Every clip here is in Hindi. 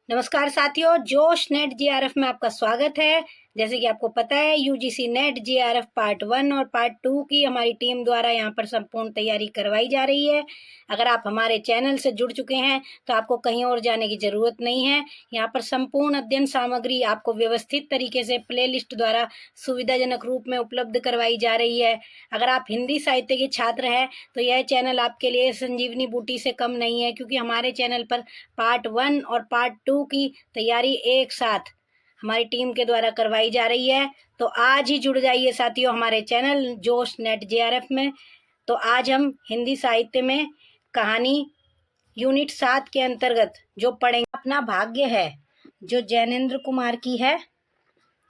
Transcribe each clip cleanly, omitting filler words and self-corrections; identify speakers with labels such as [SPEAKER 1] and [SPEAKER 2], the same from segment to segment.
[SPEAKER 1] नमस्कार साथियों, जोश नेट जीआरएफ में आपका स्वागत है। जैसे कि आपको पता है, यूजीसी नेट जीआरएफ पार्ट 1 और पार्ट 2 की हमारी टीम द्वारा यहाँ पर संपूर्ण तैयारी करवाई जा रही है। अगर आप हमारे चैनल से जुड़ चुके हैं तो आपको कहीं और जाने की जरूरत नहीं है। यहाँ पर संपूर्ण अध्ययन सामग्री आपको व्यवस्थित तरीके से प्लेलिस्ट द्वारा सुविधाजनक रूप में उपलब्ध करवाई जा रही है। अगर आप हिंदी साहित्य के छात्र हैं तो यह चैनल आपके लिए संजीवनी बूटी से कम नहीं है, क्योंकि हमारे चैनल पर पार्ट 1 और पार्ट 2 की तैयारी एक साथ हमारी टीम के द्वारा करवाई जा रही है। तो आज ही जुड़ जाइए साथियों हमारे चैनल जोश नेट जेआरएफ में। तो आज हम हिंदी साहित्य में कहानी यूनिट 7 के अंतर्गत जो पढ़ेंगे, अपना भाग्य है, जो जैनेन्द्र कुमार की है।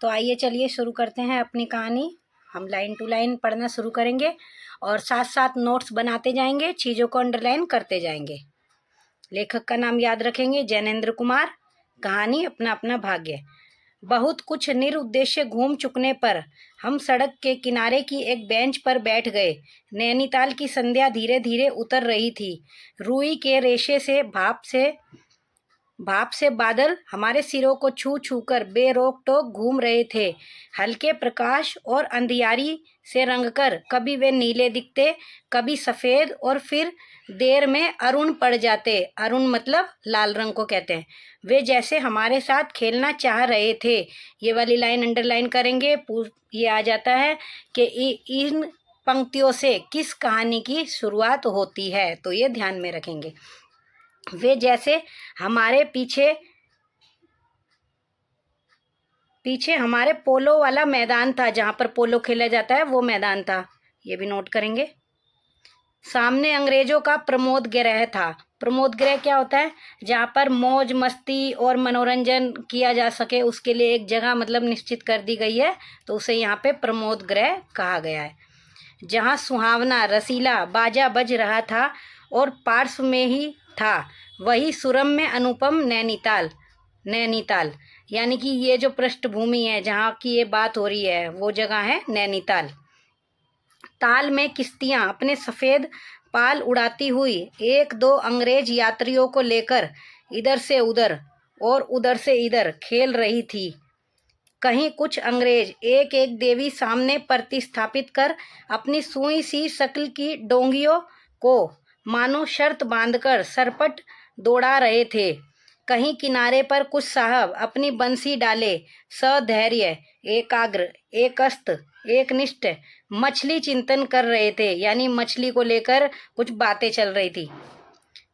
[SPEAKER 1] तो आइए चलिए शुरू करते हैं अपनी कहानी। हम लाइन टू लाइन पढ़ना शुरू करेंगे और साथ साथ नोट्स बनाते जाएंगे, चीज़ों को अंडरलाइन करते जाएंगे। लेखक का नाम याद रखेंगे, जैनेन्द्र कुमार। कहानी अपना अपना भाग्य। बहुत कुछ निरुद्देश्य घूम चुकने पर हम सड़क के किनारे की एक बेंच पर बैठ गए। नैनीताल की संध्या धीरे धीरे उतर रही थी। रुई के रेशे से भाप से बादल हमारे सिरों को छू छू कर बेरोक टोक घूम रहे थे। हल्के प्रकाश और अंधियारी से रंगकर कभी वे नीले दिखते, कभी सफ़ेद, और फिर देर में अरुण पड़ जाते। अरुण मतलब लाल रंग को कहते हैं। वे जैसे हमारे साथ खेलना चाह रहे थे। ये वाली लाइन अंडरलाइन करेंगे। ये आ जाता है कि इन पंक्तियों से किस कहानी की शुरुआत होती है, तो ये ध्यान में रखेंगे। वे जैसे हमारे पीछे हमारे पोलो वाला मैदान था, जहाँ पर पोलो खेला जाता है, वो मैदान था। ये भी नोट करेंगे। सामने अंग्रेजों का प्रमोद गृह था। प्रमोद गृह क्या होता है? जहाँ पर मौज मस्ती और मनोरंजन किया जा सके, उसके लिए एक जगह मतलब निश्चित कर दी गई है, तो उसे यहाँ पे प्रमोद गृह कहा गया है। जहाँ सुहावना रसीला बाजा बज रहा था और पार्श्व में ही था वही सुरम्य अनुपम नैनीताल यानी कि ये जो पृष्ठभूमि है जहाँ की ये बात हो रही है, वो जगह है नैनीताल। ताल में किश्तियाँ अपने सफ़ेद पाल उड़ाती हुई एक दो अंग्रेज यात्रियों को लेकर इधर से उधर और उधर से इधर खेल रही थी। कहीं कुछ अंग्रेज एक एक देवी सामने प्रतिस्थापित कर अपनी सुई सी शक्ल की डोंगियों को मानो शर्त बांधकर सरपट दौड़ा रहे थे। कहीं किनारे पर कुछ साहब अपनी बंसी डाले सधैर्य, एकाग्र, एकस्त, एकनिष्ठ मछली चिंतन कर रहे थे, यानी मछली को लेकर कुछ बातें चल रही थी।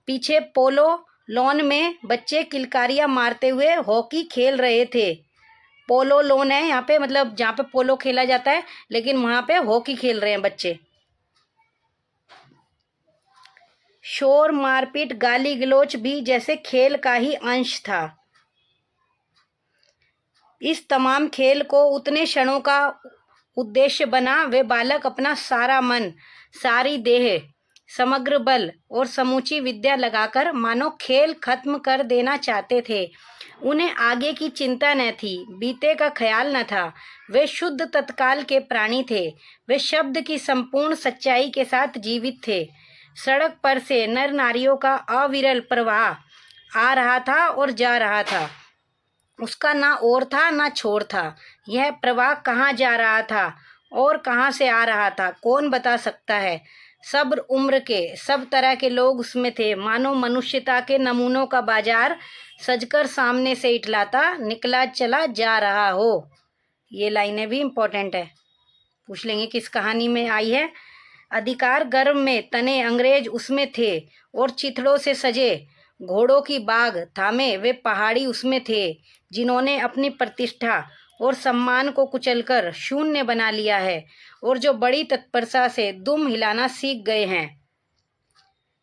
[SPEAKER 1] पीछे पोलो लॉन में बच्चे किलकारियां मारते हुए हॉकी खेल रहे थे। पोलो लॉन है यहाँ पे, मतलब जहाँ पे पोलो खेला जाता है, लेकिन वहाँ पे हॉकी खेल रहे हैं बच्चे। शोर मारपीट गाली गलौच भी जैसे खेल का ही अंश था। इस तमाम खेल को उतने क्षणों का उद्देश्य बना वे बालक अपना सारा मन, सारी देह, समग्र बल और समूची विद्या लगाकर मानो खेल खत्म कर देना चाहते थे। उन्हें आगे की चिंता न थी, बीते का ख्याल न था। वे शुद्ध तत्काल के प्राणी थे। वे शब्द की संपूर्ण सच्चाई के साथ जीवित थे। सड़क पर से नर नारियों का अविरल प्रवाह आ रहा था और जा रहा था। उसका ना ओर था ना छोर था। यह प्रवाह कहाँ जा रहा था और कहाँ से आ रहा था, कौन बता सकता है। सब उम्र के, सब तरह के लोग उसमें थे। मानो मनुष्यता के नमूनों का बाजार सजकर सामने से इठलाता निकला चला जा रहा हो। ये लाइनें भी इम्पोर्टेंट है, पूछ लेंगे किस कहानी में आई है। अधिकार गर्व में तने अंग्रेज उसमें थे और चिथड़ों से सजे घोड़ों की बाग थामे वे पहाड़ी उसमें थे, जिन्होंने अपनी प्रतिष्ठा और सम्मान को कुचलकर शून्य बना लिया है और जो बड़ी तत्परता से दुम हिलाना सीख गए हैं।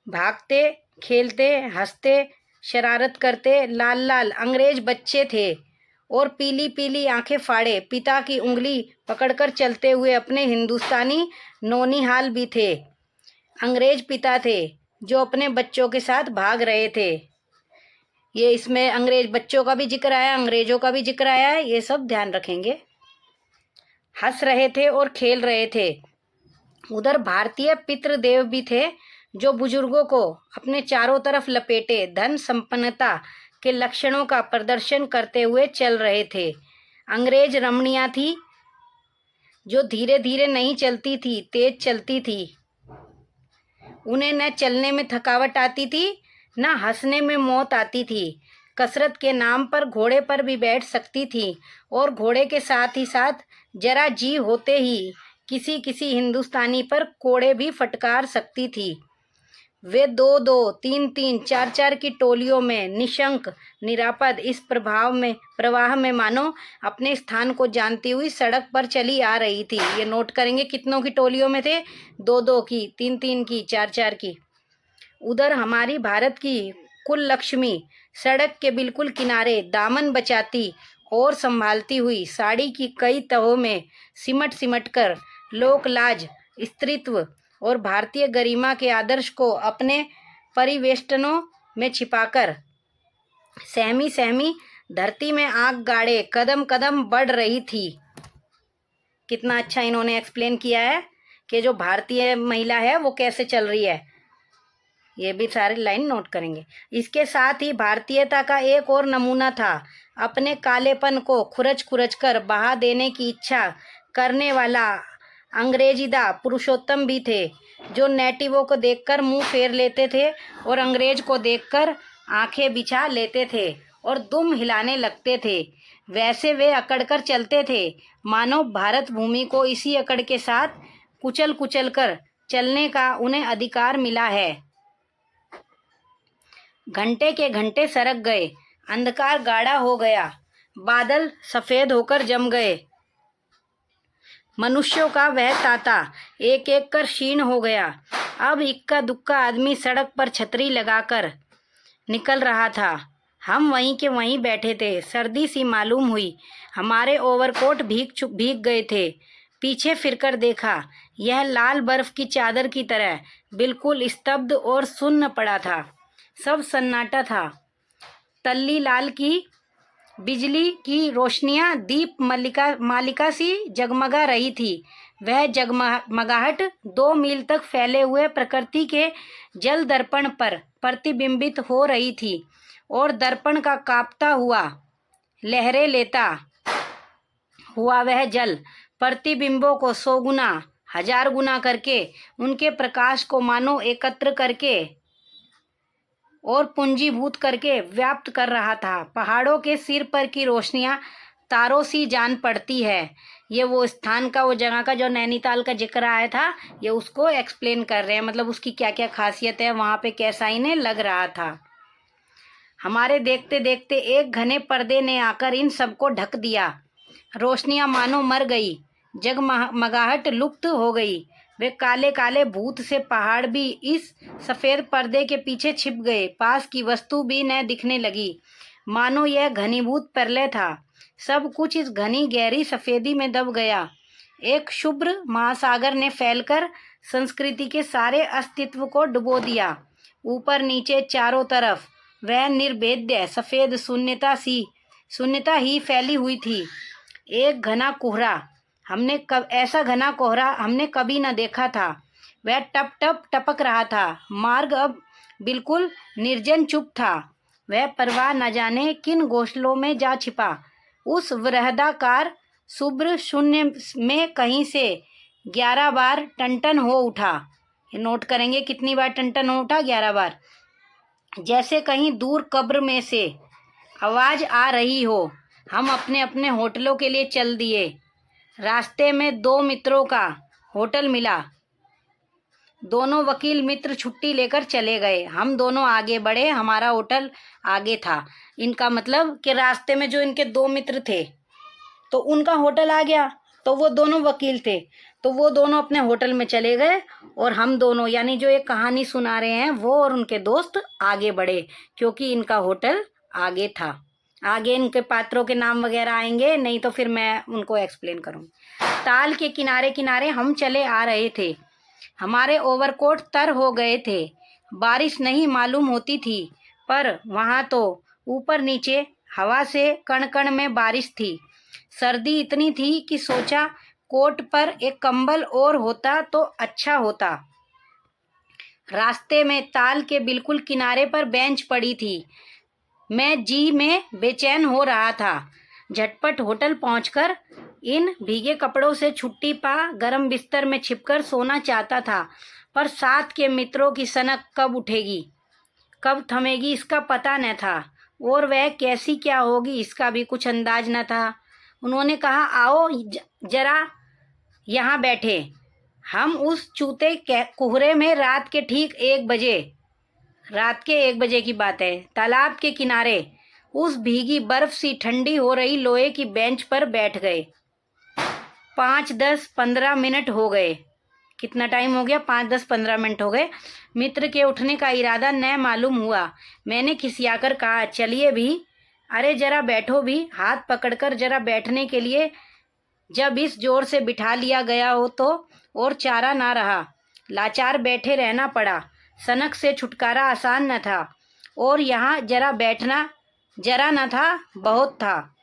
[SPEAKER 1] भागते, खेलते, हंसते, शरारत करते लाल लाल अंग्रेज बच्चे थे और पीली पीली आंखें फाड़े पिता की उंगली पकड़कर चलते हुए अपने हिंदुस्तानी नौनिहाल भी थे। अंग्रेज पिता थे जो अपने बच्चों के साथ भाग रहे थे। ये इसमें अंग्रेज बच्चों का भी जिक्र आया, अंग्रेजों का भी जिक्र आया है, ये सब ध्यान रखेंगे। हंस रहे थे और खेल रहे थे। उधर भारतीय पितृदेव भी थे जो बुजुर्गों को अपने चारों तरफ लपेटे धन संपन्नता के लक्षणों का प्रदर्शन करते हुए चल रहे थे। अंग्रेज रमणियां थी जो धीरे धीरे नहीं चलती थी, तेज चलती थी। उन्हें न चलने में थकावट आती थी, न हंसने में मौत आती थी। कसरत के नाम पर घोड़े पर भी बैठ सकती थी और घोड़े के साथ ही साथ जरा जी होते ही किसी किसी हिंदुस्तानी पर कोड़े भी फटकार सकती थी। वे 2-2, 3-3, 4-4 की टोलियों में निशंक निरापद इस प्रवाह में मानो अपने स्थान को जानती हुई सड़क पर चली आ रही थी। ये नोट करेंगे कितनों की टोलियों में थे? 2-2 की, 3-3 की, 4-4 की। उधर हमारी भारत की कुल लक्ष्मी सड़क के बिल्कुल किनारे दामन बचाती और संभालती हुई साड़ी की कई तहों में सिमट सिमट कर लोक लाज, स्त्रीत्व और भारतीय गरिमा के आदर्श को अपने परिवेष्टनों में छिपाकर सहमी सहमी धरती में आग गाड़े कदम कदम बढ़ रही थी। कितना अच्छा इन्होंने एक्सप्लेन किया है कि जो भारतीय महिला है वो कैसे चल रही है। ये भी सारे लाइन नोट करेंगे। इसके साथ ही भारतीयता का एक और नमूना था। अपने कालेपन को खुरच खुरच कर बहा देने की इच्छा करने वाला अंग्रेजीदा पुरुषोत्तम भी थे, जो नेटिवों को देखकर मुंह फेर लेते थे और अंग्रेज को देखकर आंखें बिछा लेते थे और दुम हिलाने लगते थे। वैसे वे अकड़कर चलते थे, मानो भारत भूमि को इसी अकड़ के साथ कुचल कुचल कर चलने का उन्हें अधिकार मिला है। घंटे के घंटे सरक गए, अंधकार गाढ़ा हो गया, बादल सफेद होकर जम गए। मनुष्यों का वह ताता एक एक कर क्षीण हो गया। अब इक्का दुक्का आदमी सड़क पर छतरी लगाकर निकल रहा था। हम वहीं के वहीं बैठे थे। सर्दी सी मालूम हुई। हमारे ओवरकोट भीग गए थे। पीछे फिरकर देखा, यह लाल बर्फ की चादर की तरह बिल्कुल स्तब्ध और सुन्न पड़ा था। सब सन्नाटा था। तल्ली लाल की बिजली की रोशनियां दीप मालिका सी जगमगा रही थी। वह जगमगाहट 2 मील तक फैले हुए प्रकृति के जल दर्पण पर प्रतिबिंबित हो रही थी और दर्पण का कांपता हुआ लहरें लेता हुआ वह जल प्रतिबिंबों को 100 गुना 1000 गुना करके उनके प्रकाश को मानो एकत्र करके और पूंजीभूत करके व्याप्त कर रहा था। पहाड़ों के सिर पर की रोशनियां तारों सी जान पड़ती है। ये वो स्थान का, वो जगह का जो नैनीताल का जिक्र आया था, ये उसको एक्सप्लेन कर रहे हैं, मतलब उसकी क्या क्या खासियत है, वहाँ पे कैसा इन्हें लग रहा था। हमारे देखते देखते एक घने पर्दे ने आकर इन सबको ढक दिया। रोशनियां मानो मर गई, जगमगाहट लुप्त हो गई। वे काले काले भूत से पहाड़ भी इस सफेद पर्दे के पीछे छिप गए। पास की वस्तु भी न दिखने लगी, मानो यह घनीभूत प्रलय था। सब कुछ इस घनी गहरी सफेदी में दब गया। एक शुभ्र महासागर ने फैलकर संस्कृति के सारे अस्तित्व को डुबो दिया। ऊपर नीचे चारों तरफ वह निर्भेद्य सफेद शून्यता ही फैली हुई थी। एक घना कोहरा, ऐसा घना कोहरा हमने कभी न देखा था। वह टप टप टपक रहा था। मार्ग अब बिल्कुल निर्जन चुप था। वह परवाह न जाने किन घोंसलों में जा छिपा। उस वृहदाकार शुभ्र शून्य में कहीं से 11 बार टनटन हो उठा। ये नोट करेंगे कितनी बार टनटन हो उठा? 11 बार। जैसे कहीं दूर कब्र में से आवाज आ रही हो। हम अपने अपने होटलों के लिए चल दिए। रास्ते में 2 मित्रों का होटल मिला। दोनों वकील मित्र छुट्टी लेकर चले गए। हम दोनों आगे बढ़े, हमारा होटल आगे था। इनका मतलब कि रास्ते में जो इनके 2 मित्र थे तो उनका होटल आ गया, तो वो दोनों वकील थे, तो वो दोनों अपने होटल में चले गए और हम दोनों, यानी जो एक कहानी सुना रहे हैं वो और उनके दोस्त आगे बढ़े, क्योंकि इनका होटल आगे था। आगे इनके पात्रों के नाम वगैरह आएंगे, नहीं तो फिर मैं उनको एक्सप्लेन करूँगी। ताल के किनारे किनारे हम चले आ रहे थे। हमारे ओवरकोट तर हो गए थे। बारिश नहीं मालूम होती थी, पर वहाँ तो ऊपर नीचे हवा से कण कण में बारिश थी। सर्दी इतनी थी कि सोचा कोट पर एक कंबल और होता तो अच्छा होता। रास्ते में ताल के बिल्कुल किनारे पर बेंच पड़ी थी। मैं जी में बेचैन हो रहा था। झटपट होटल पहुंचकर इन भीगे कपड़ों से छुट्टी पा गर्म बिस्तर में छिपकर सोना चाहता था, पर साथ के मित्रों की सनक कब उठेगी, कब थमेगी, इसका पता न था, और वह कैसी क्या होगी इसका भी कुछ अंदाज न था। उन्होंने कहा, आओ जरा यहाँ बैठे। हम उस चूते कोहरे में रात के 1 बजे की बात है, तालाब के किनारे उस भीगी बर्फ सी ठंडी हो रही लोहे की बेंच पर बैठ गए। 5-10-15 मिनट हो गए। कितना टाइम हो गया? 5-10-15 मिनट हो गए। मित्र के उठने का इरादा न मालूम हुआ। मैंने खिसियाकर कहा, चलिए भी। अरे जरा बैठो भी। हाथ पकड़कर जरा बैठने के लिए जब इस जोर से बिठा लिया गया हो तो और चारा ना रहा। लाचार बैठे रहना पड़ा। सनक से छुटकारा आसान न था, और यहाँ जरा बैठना जरा न था, बहुत था।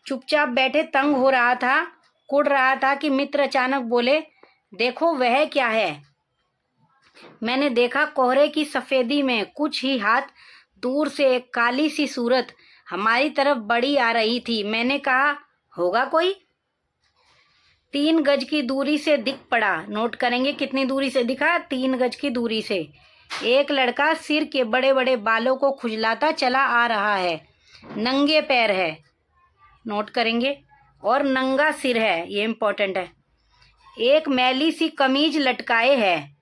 [SPEAKER 1] चुपचाप बैठे तंग हो रहा था, कुड़ रहा था कि मित्र अचानक बोले, देखो वह क्या है। मैंने देखा, कोहरे की सफेदी में कुछ ही हाथ दूर से एक काली सी सूरत हमारी तरफ बढ़ी आ रही थी। मैंने कहा, होगा कोई? 3 गज की दूरी से दिख पड़ा। नोट करेंगे कितनी दूरी से दिखा? 3 गज की दूरी से। एक लड़का सिर के बड़े बड़े बालों को खुजलाता चला आ रहा है। नंगे पैर है। नोट करेंगे। और नंगा सिर है, ये इम्पोर्टेंट है। एक मैली सी कमीज लटकाए है।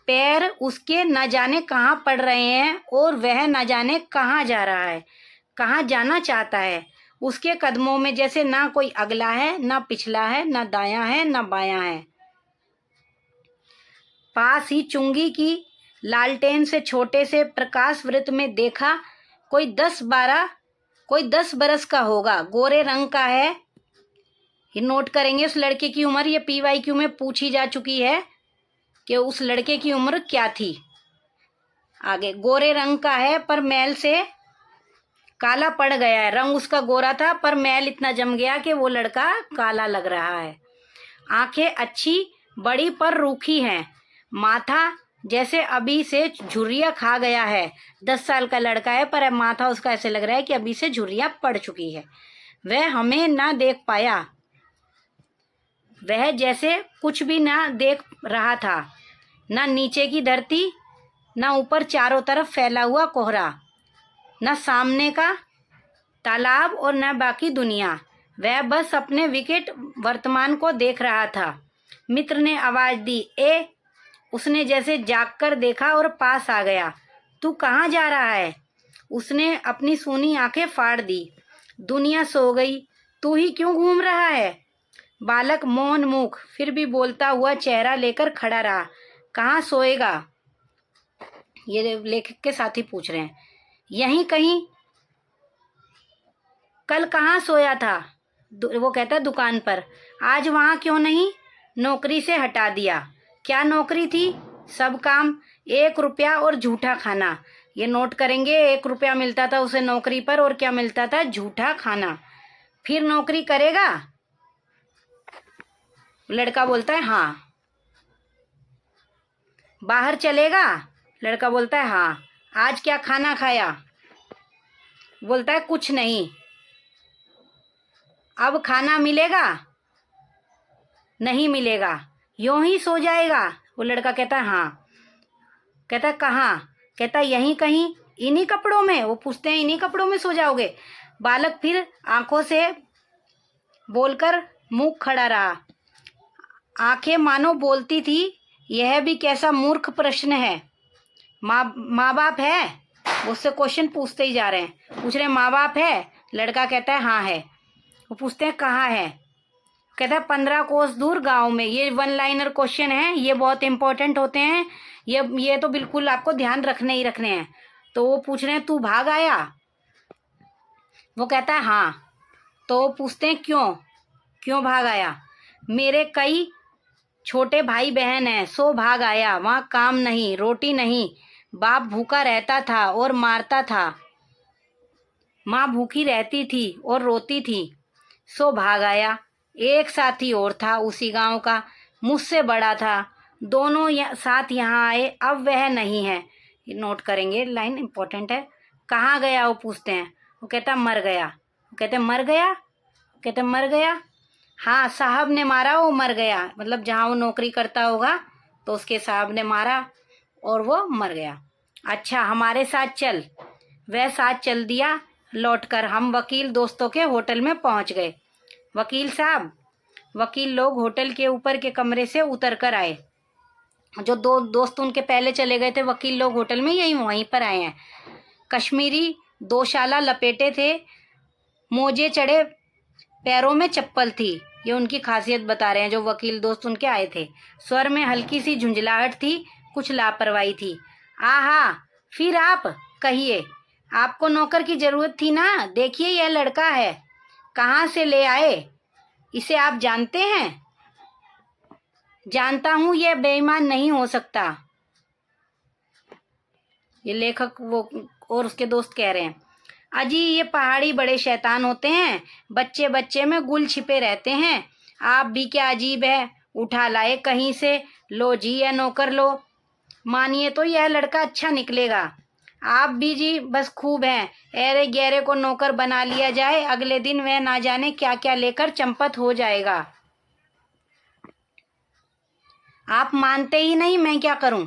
[SPEAKER 1] पैर उसके न जाने कहाँ पड़ रहे हैं, और वह न जाने कहाँ जा रहा है, कहाँ जाना चाहता है। उसके कदमों में जैसे ना कोई अगला है, ना पिछला है, ना दायां है, ना बायां है। पास ही चुंगी की लालटेन से छोटे से प्रकाश वृत्त में देखा, कोई 10 बरस का होगा, गोरे रंग का है। ये नोट करेंगे उस लड़के की उम्र। ये PYQ में पूछी जा चुकी है कि उस लड़के की उम्र क्या थी। आगे, गोरे रंग का है पर मैल से काला पड़ गया है। रंग उसका गोरा था पर मैल इतना जम गया कि वो लड़का काला लग रहा है। आंखें अच्छी बड़ी पर रूखी हैं। माथा जैसे अभी से झुर्रियाँ खा गया है। 10 साल का लड़का है पर माथा उसका ऐसे लग रहा है कि अभी से झुर्रियाँ पड़ चुकी है। वह हमें ना देख पाया। वह जैसे कुछ भी ना देख रहा था, ना नीचे की धरती, ना ऊपर चारों तरफ फैला हुआ कोहरा, न सामने का तालाब और न बाकी दुनिया। वह बस अपने विकट वर्तमान को देख रहा था। मित्र ने आवाज दी, ए। उसने जैसे जागकर देखा और पास आ गया। तू कहाँ जा रहा है? उसने अपनी सूनी आंखें फाड़ दी। दुनिया सो गई, तू ही क्यों घूम रहा है? बालक मौन मुख फिर भी बोलता हुआ चेहरा लेकर खड़ा रहा। कहाँ सोएगा? ये लेखक के साथी पूछ रहे हैं। यहीं कहीं। कल कहाँ सोया था? वो कहता, दुकान पर। आज वहाँ क्यों नहीं? नौकरी से हटा दिया। क्या नौकरी थी? सब काम। 1 रुपया और झूठा खाना। ये नोट करेंगे। 1 रुपया मिलता था उसे नौकरी पर, और क्या मिलता था? झूठा खाना। फिर नौकरी करेगा? लड़का बोलता है, हाँ। बाहर चलेगा? लड़का बोलता है, हाँ। आज क्या खाना खाया? बोलता है, कुछ नहीं। अब खाना मिलेगा? नहीं मिलेगा। यूं ही सो जाएगा? वो लड़का कहता है, हाँ। कहता है, कहाँ? कहता है, यहीं कहीं। इन्हीं कपड़ों में? वो पूछते हैं, इन्हीं कपड़ों में सो जाओगे? बालक फिर आंखों से बोलकर मुंह खड़ा रहा। आंखें मानो बोलती थी, यह भी कैसा मूर्ख प्रश्न है। माँ बाप है? उससे क्वेश्चन पूछते ही जा रहे हैं। पूछ रहे हैं, माँ बाप है? लड़का कहता है, हाँ है। वो पूछते हैं, कहाँ है? कहता है, 15 कोस दूर गांव में। ये 1 लाइनर क्वेश्चन है, ये बहुत इंपॉर्टेंट होते हैं। ये तो बिल्कुल आपको ध्यान रखने ही रखने हैं। तो वो पूछ रहे हैं, तू भाग आया? वो कहता है, हाँ। तो वो पूछते हैं, क्यों भाग आया? मेरे कई छोटे भाई बहन हैं, सो भाग आया। वहाँ काम नहीं, रोटी नहीं, बाप भूखा रहता था और मारता था, माँ भूखी रहती थी और रोती थी, सो भाग आया। एक साथी और था उसी गांव का, मुझसे बड़ा था। दोनों साथ यहाँ आए, अब वह नहीं है। नोट करेंगे, लाइन इंपॉर्टेंट है। कहाँ गया वो पूछते हैं। वो कहता मर गया। वो कहते मर गया? कहते मर गया? हाँ, साहब ने मारा, वो मर गया। मतलब जहाँ वो नौकरी करता होगा तो उसके साहब ने मारा और वो मर गया। अच्छा, हमारे साथ चल। वह साथ चल दिया। लौटकर हम वकील दोस्तों के होटल में पहुंच गए। वकील साहब, वकील लोग होटल के ऊपर के कमरे से उतर कर आए। जो दो दोस्त उनके पहले चले गए थे वकील लोग होटल में, यही वहीं पर आए हैं। कश्मीरी दोशाला लपेटे थे, मोजे चढ़े, पैरों में चप्पल थी। ये उनकी खासियत बता रहे हैं जो वकील दोस्त उनके आए थे। स्वर में हल्की सी झुंझलाहट थी, कुछ लापरवाही थी। आहा, फिर आप कहिए, आपको नौकर की जरूरत थी ना? देखिए यह लड़का है, कहाँ से ले आए? इसे आप जानते हैं? जानता हूं, यह बेईमान नहीं हो सकता। ये लेखक वो और उसके दोस्त कह रहे हैं। अजी, ये पहाड़ी बड़े शैतान होते हैं, बच्चे बच्चे में गुल छिपे रहते हैं। आप भी क्या अजीब है, उठा लाए कहीं से। लो जी, यह नौकर लो। मानिए तो यह लड़का अच्छा निकलेगा। आप भी जी बस खूब हैं। ऐरे गैरे को नौकर बना लिया जाए, अगले दिन वह ना जाने क्या क्या लेकर चंपत हो जाएगा। आप मानते ही नहीं, मैं क्या करूं?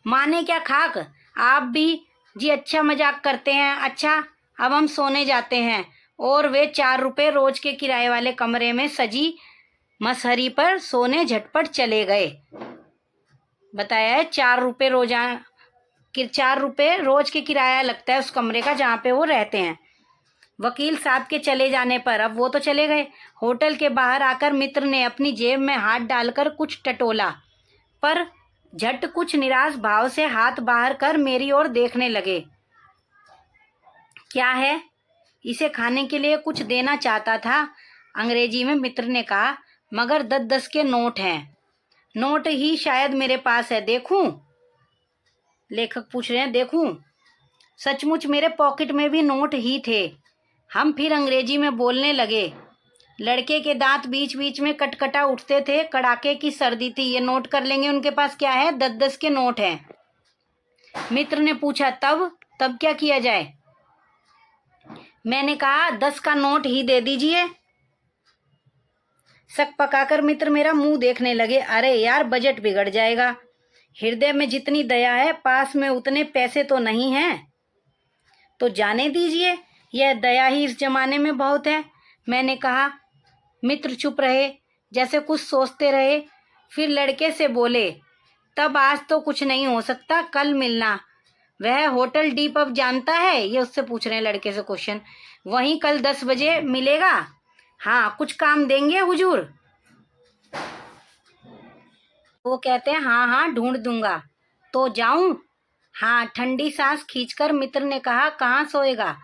[SPEAKER 1] माने क्या खाक, आप भी जी अच्छा मजाक करते हैं। अच्छा, अब हम सोने जाते हैं। और वे 4 रुपये रोज के किराए वाले कमरे में सजी मसहरी पर सोने झटपट चले गए। बताया है 4 रुपये रोजाना, 4 रुपये रोज के किराया लगता है उस कमरे का जहाँ पे वो रहते हैं। वकील साहब के चले जाने पर अब वो तो चले गए। होटल के बाहर आकर मित्र ने अपनी जेब में हाथ डालकर कुछ टटोला, पर झट कुछ निराश भाव से हाथ बाहर कर मेरी ओर देखने लगे। क्या है? इसे खाने के लिए कुछ देना चाहता था, अंग्रेजी में मित्र ने कहा। मगर 10-10 के नोट हैं। नोट ही शायद मेरे पास है, देखूं? लेखक पूछ रहे हैं, देखूं? सचमुच मेरे पॉकेट में भी नोट ही थे। हम फिर अंग्रेजी में बोलने लगे। लड़के के दांत बीच बीच में कटकटा उठते थे, कड़ाके की सर्दी थी। ये नोट कर लेंगे, उनके पास क्या है? 10-10 के नोट हैं। मित्र ने पूछा, तब क्या किया जाए? मैंने कहा 10 का नोट ही दे दीजिए। शक पकाकर मित्र मेरा मुंह देखने लगे। अरे यार, बजट बिगड़ जाएगा। हृदय में जितनी दया है, पास में उतने पैसे तो नहीं हैं। तो जाने दीजिए, यह दया ही इस जमाने में बहुत है, मैंने कहा। मित्र चुप रहे, जैसे कुछ सोचते रहे। फिर लड़के से बोले, तब आज तो कुछ नहीं हो सकता, कल मिलना। वह होटल डी पब जानता है? ये उससे पूछ रहे हैं लड़के से क्वेश्चन। वहीं कल 10 बजे मिलेगा। हाँ, कुछ काम देंगे हुजूर? वो कहते हैं, हाँ हाँ ढूंढ दूंगा। तो जाऊं? हाँ। ठंडी सांस खींचकर मित्र ने कहा, कहाँ सोएगा?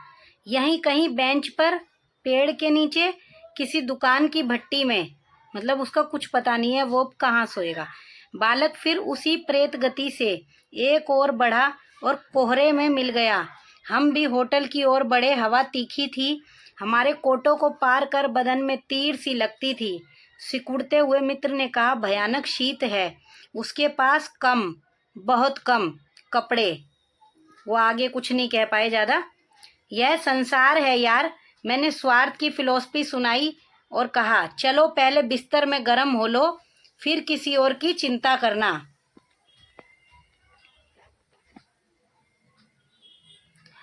[SPEAKER 1] यहीं कहीं बेंच पर, पेड़ के नीचे, किसी दुकान की भट्टी में। मतलब उसका कुछ पता नहीं है वो कहाँ सोएगा। बालक फिर उसी प्रेत गति से एक और बढ़ा और कोहरे में मिल गया। हम भी होटल की ओर बढ़े। हवा तीखी थी, हमारे कोटों को पार कर बदन में तीर सी लगती थी। सिकुड़ते हुए मित्र ने कहा, भयानक शीत है। उसके पास कम, बहुत कम कपड़े। वो आगे कुछ नहीं कह पाए ज़्यादा। यह संसार है यार। मैंने स्वार्थ की फिलॉसफी सुनाई और कहा, चलो पहले बिस्तर में गर्म हो लो, फिर किसी और की चिंता करना।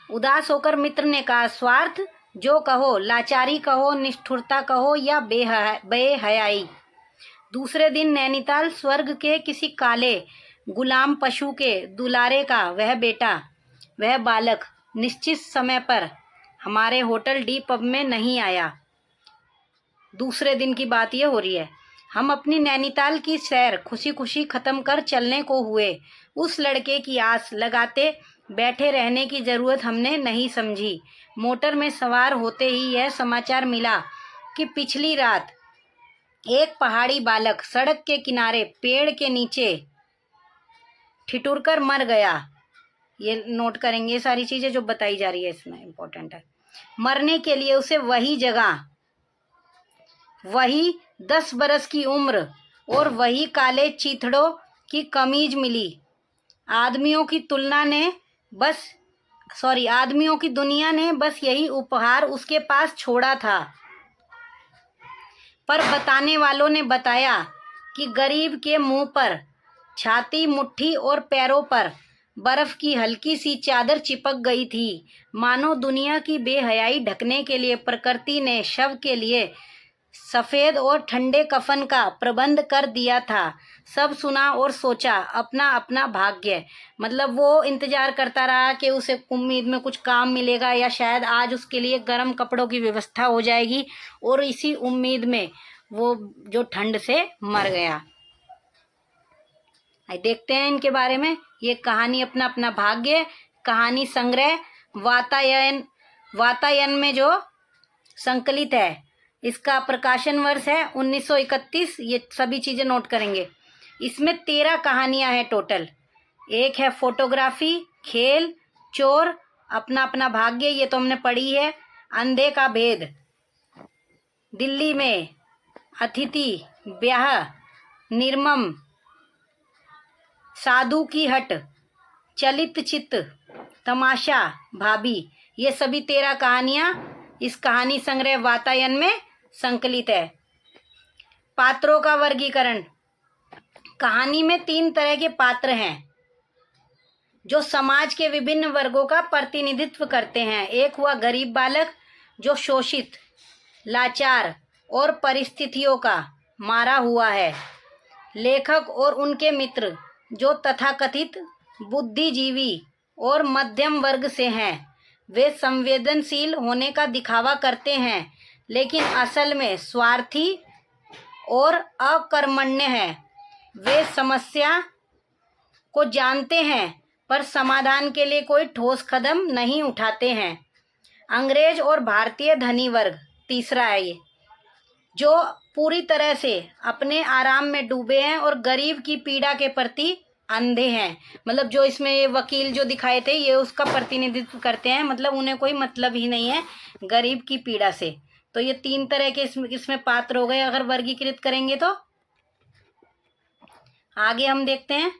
[SPEAKER 1] उदास होकर मित्र ने कहा, स्वार्थ? जो कहो, लाचारी कहो, निष्ठुरता कहो या बेहयाई। दूसरे दिन नैनीताल स्वर्ग के किसी काले गुलाम पशु के दुलारे का वह बेटा, वह बालक निश्चित समय पर हमारे होटल डी पब में नहीं आया। दूसरे दिन की बात ये हो रही है। हम अपनी नैनीताल की सैर खुशी खुशी खत्म कर चलने को हुए। उस लड़के की आस लगाते बैठे रहने की जरूरत हमने नहीं समझी। मोटर में सवार होते ही यह समाचार मिला कि पिछली रात एक पहाड़ी बालक सड़क के किनारे पेड़ के नीचे ठिठुरकर मर गया। ये नोट करेंगे, सारी चीजें जो बताई जा रही है इसमें इम्पोर्टेंट है। मरने के लिए उसे वही जगह, वही 10 बरस की उम्र और वही काले चीथड़ों की कमीज मिली। आदमियों की तुलना ने बस आदमियों की दुनिया ने बस यही उपहार उसके पास छोड़ा था। पर बताने वालों ने बताया कि गरीब के मुंह पर, छाती, मुट्ठी और पैरों पर बर्फ की हल्की सी चादर चिपक गई थी। मानो दुनिया की बेहयाई ढकने के लिए प्रकृति ने शव के लिए सफेद और ठंडे कफन का प्रबंध कर दिया था। सब सुना और सोचा अपना अपना भाग्य। मतलब वो इंतजार करता रहा कि उसे उम्मीद में कुछ काम मिलेगा या शायद आज उसके लिए गर्म कपड़ों की व्यवस्था हो जाएगी, और इसी उम्मीद में वो जो ठंड से मर गया। देखते हैं इनके बारे में। ये कहानी अपना अपना भाग्य, कहानी संग्रह वातायन में जो संकलित है। इसका प्रकाशन वर्ष है 1931। ये सभी चीज़ें नोट करेंगे। इसमें 13 कहानियां हैं टोटल। एक है फोटोग्राफी, खेल, चोर, अपना अपना भाग्य, ये तो हमने पढ़ी है, अंधे का भेद, दिल्ली में, अतिथि, ब्याह, निर्मम, साधु की हट, चलित चित्त, तमाशा, भाभी, ये सभी 13 कहानियां इस कहानी संग्रह वातायन में संकलित है। पात्रों का वर्गीकरण। कहानी में 3 तरह के पात्र हैं जो समाज के विभिन्न वर्गों का प्रतिनिधित्व करते हैं। एक हुआ गरीब बालक जो शोषित, लाचार और परिस्थितियों का मारा हुआ है। लेखक और उनके मित्र जो तथाकथित बुद्धिजीवी और मध्यम वर्ग से हैं। वे संवेदनशील होने का दिखावा करते हैं, लेकिन असल में स्वार्थी और अकर्मण्य हैं। वे समस्या को जानते हैं पर समाधान के लिए कोई ठोस कदम नहीं उठाते हैं। अंग्रेज और भारतीय धनी वर्ग तीसरा है ये, जो पूरी तरह से अपने आराम में डूबे हैं और गरीब की पीड़ा के प्रति अंधे हैं। मतलब जो इसमें ये वकील जो दिखाए थे ये उसका प्रतिनिधित्व करते हैं, मतलब उन्हें कोई मतलब ही नहीं है गरीब की पीड़ा से। तो ये 3 तरह के इसमें पात्र हो गए अगर वर्गीकृत करेंगे तो। आगे हम देखते हैं।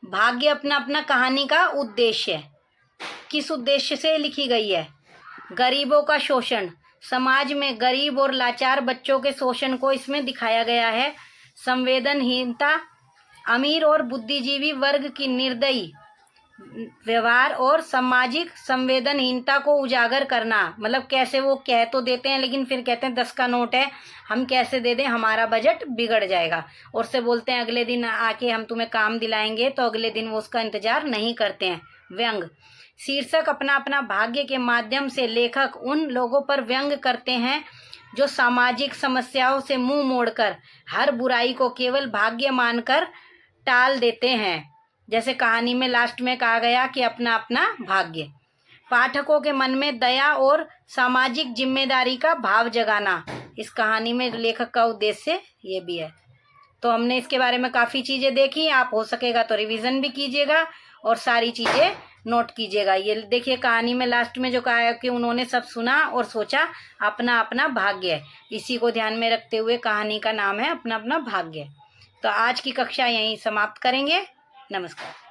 [SPEAKER 1] भाग्य अपना अपना कहानी का उद्देश्य, किस उद्देश्य से लिखी गई है। गरीबों का शोषण, समाज में गरीब और लाचार बच्चों के शोषण को इसमें दिखाया गया है। संवेदनहीनता, अमीर और बुद्धिजीवी वर्ग की निर्दयी व्यवहार और सामाजिक संवेदनहीनता को उजागर करना। मतलब कैसे वो कह तो देते हैं लेकिन फिर कहते हैं 10 का नोट है, हम कैसे दे दें, हमारा बजट बिगड़ जाएगा, और से बोलते हैं अगले दिन आके हम तुम्हें काम दिलाएंगे, तो अगले दिन वो उसका इंतजार नहीं करते हैं। व्यंग। शीर्षक अपना अपना भाग्य के माध्यम से लेखक उन लोगों पर व्यंग करते हैं जो सामाजिक समस्याओं से मुंह मोड़कर हर बुराई को केवल भाग्य मानकर टाल देते हैं। जैसे कहानी में लास्ट में कहा गया कि अपना अपना भाग्य। पाठकों के मन में दया और सामाजिक जिम्मेदारी का भाव जगाना इस कहानी में लेखक का उद्देश्य ये भी है। तो हमने इसके बारे में काफ़ी चीज़ें देखी। आप हो सकेगा तो रिवीजन भी कीजिएगा और सारी चीज़ें नोट कीजिएगा। ये देखिए कहानी में लास्ट में जो कहा है कि उन्होंने सब सुना और सोचा अपना अपना भाग्य, इसी को ध्यान में रखते हुए कहानी का नाम है अपना अपना भाग्य। तो आज की कक्षा यहीं समाप्त करेंगे। नमस्कार।